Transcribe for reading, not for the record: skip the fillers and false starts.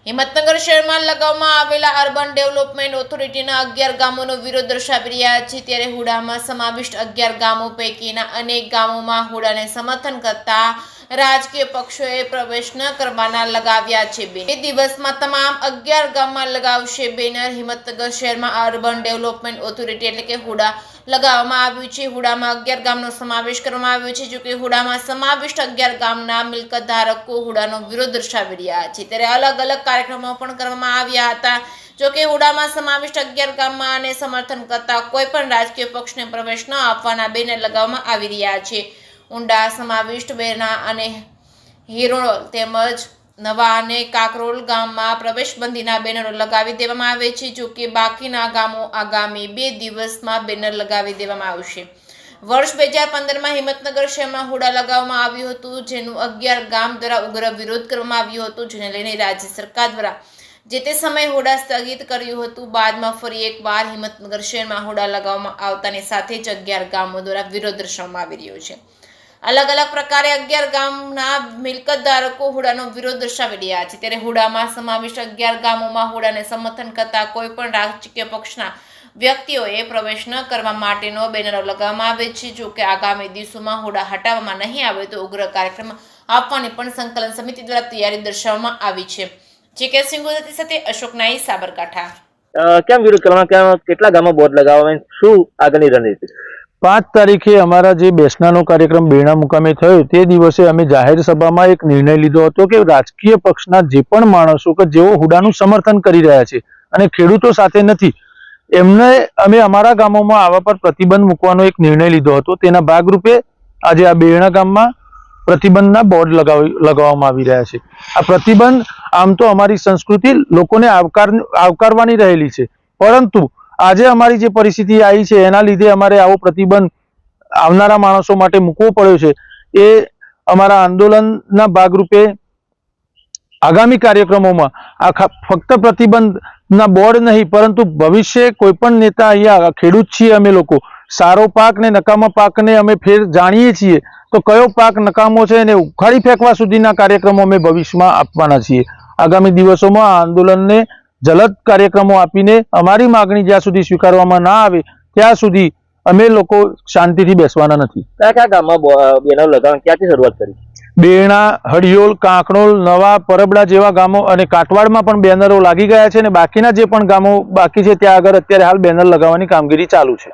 હિંમતનગર શહેરમાં લગાવવામાં આવેલા અર્બન ડેવલપમેન્ટ ઓથોરિટીના 11 ગામોનો વિરોધ દર્શાવી રહ્યા છે, ત્યારે હુડામાં સમાવિષ્ટ 11 ગામો પૈકીના અનેક ગામોમાં હુડાને સમર્થન કરતા રાજકીય પક્ષોએ પ્રવેશ ન કરવાના લગાવ્યા છે. બે દિવસમાં તમામ 11 ગામમાં લગાવશે બેનર. હિંમતનગર શહેરમાં અર્બન ડેવલપમેન્ટ ઓથોરિટી એટલે કે હુડા લગાવવામાં આવ્યું છે. હુડામાં 11 ગામનો સમાવેશ કરવામાં આવ્યો છે. જોકે હુડામાં સમાવિષ્ટ 11 ગામના મિલકત ધારકો હુડાનો વિરોધ દર્શાવી રહ્યા છે, ત્યારે અલગ અલગ કાર્યક્રમો પણ કરવામાં આવ્યા હતા. જોકે હુડામાં સમાવિષ્ટ 11 ગામમાં આને સમર્થન કરતા કોઈ પણ રાજકીય પક્ષને પ્રવેશ ન આપવાના બેનર લગાવવામાં આવી રહ્યા છે. ઊંડા, સમાવિષ્ટ, બેરના અને હિરોળ તેમજ નવા અને કાકરોલ ગામમાં પ્રવેશબંધીના બેનરો લગાવી દેવામાં આવે છે. જોકે બાકીના ગામો આગામી 2 દિવસમાં બેનર લગાવી દેવામાં આવશે. વર્ષ 2015માં હિંમતનગર શહેરમાં હુડા લગાવવામાં આવ્યું હતું, જેનું 11 ગામ દ્વારા ઉગ્ર વિરોધ કરવામાં આવ્યો હતો, જેને લઈને રાજ્ય સરકાર દ્વારા જે તે સમયે હુડા સ્થગિત કર્યું હતું. બાદમાં ફરી એકવાર હિંમતનગર શહેરમાં હુડા લગાવવામાં આવતાની સાથે જ 11 ગામો દ્વારા વિરોધ દર્શાવવામાં આવી રહ્યો છે. અલગ અલગ પ્રકારે 11 ગામના મિલકત ધારકો હુડાનો વિરોધ દર્શાવી રહ્યા છે, ત્યારે હુડામાં સમાવિષ્ટ 11 ગામોમાં હુડાને સમર્થન કરતા કોઈ પણ રાજકીય પક્ષના વ્યક્તિઓએ પ્રવેશ ન કરવા માટેનો બેનરો લગાવવામાં આવે છે. જો કે આગામી દિવસોમાં હુડા હટાવવામાં નહીં આવે તો ઉગ્ર કાર્યક્રમ આપવાની પણ સંકલન સમિતિ દ્વારા તૈયારી દર્શાવવામાં આવી છે. જે સિંહ ગુજરાતી સાથે અશોક નાઈ, સાબરકાંઠા. કેમ વિરોધ કરવામાં, કેટલા ગામમાં બોર્ડ લગાવવામાં, શું આગળની રણનીતિ? 5 તારીખે અમારા જે બેસનાનો કાર્યક્રમ બેરણા મુકામે થયો તે દિવસે અમે જાહેર સભામાં એક નિર્ણય લીધો હતો કે રાજકીય પક્ષના જે પણ માણસો કે જેઓ હુડાનું સમર્થન કરી રહ્યા છે અને ખેડૂતો સાથે નથી, એમને અમે અમારા ગામોમાં આવવા પર પ્રતિબંધ મૂકવાનો એક નિર્ણય લીધો હતો. તેના ભાગરૂપે આજે આ બેરણા ગામમાં પ્રતિબંધના બોર્ડ લગાવવામાં આવી રહ્યા છે. આ પ્રતિબંધ આમ તો અમારી સંસ્કૃતિ લોકોને આવકારવાની રહેલી છે, પરંતુ આજે અમારી જે પરિસ્થિતિ આવી છે એના લીધે અમારે આવો પ્રતિબંધ આવનારા માણસો માટે મૂકવો પડ્યો છે. એ અમારા આંદોલનના ભાગરૂપે આગામી કાર્યક્રમોમાં આ ફક્ત પ્રતિબંધના બોર્ડ નહીં, પરંતુ ભવિષ્ય કોઈ પણ નેતા, અહીંયા ખેડૂત છીએ અમે લોકો, સારો પાક ને નકામા પાકને અમે ફેર જાણીએ છીએ, તો કયો પાક નકામો છે એને ઉખાડી ફેંકવા સુધીના કાર્યક્રમો અમે ભવિષ્યમાં આપવાના છીએ. આગામી દિવસોમાં આ આંદોલનને જલદ કાર્યક્રમો આપીને અમારી માગણી જ્યાં સુધી સ્વીકારવામાં ના આવે ત્યાં સુધી અમે લોકો શાંતિથી બેસવાના નથી. કયા ગામમાં બેનર લગાવવાની ક્યાંથી શરૂઆત કરી? બેરણા, હડિયોલ, કાંકરોલ, નવા, પરબડા જેવા ગામો અને કાટવાડમાં પણ બેનરો લાગી ગયા છે અને બાકીના જે પણ ગામો બાકી છે ત્યાં આગળ અત્યારે હાલ બેનર લગાવવાની કામગીરી ચાલુ છે.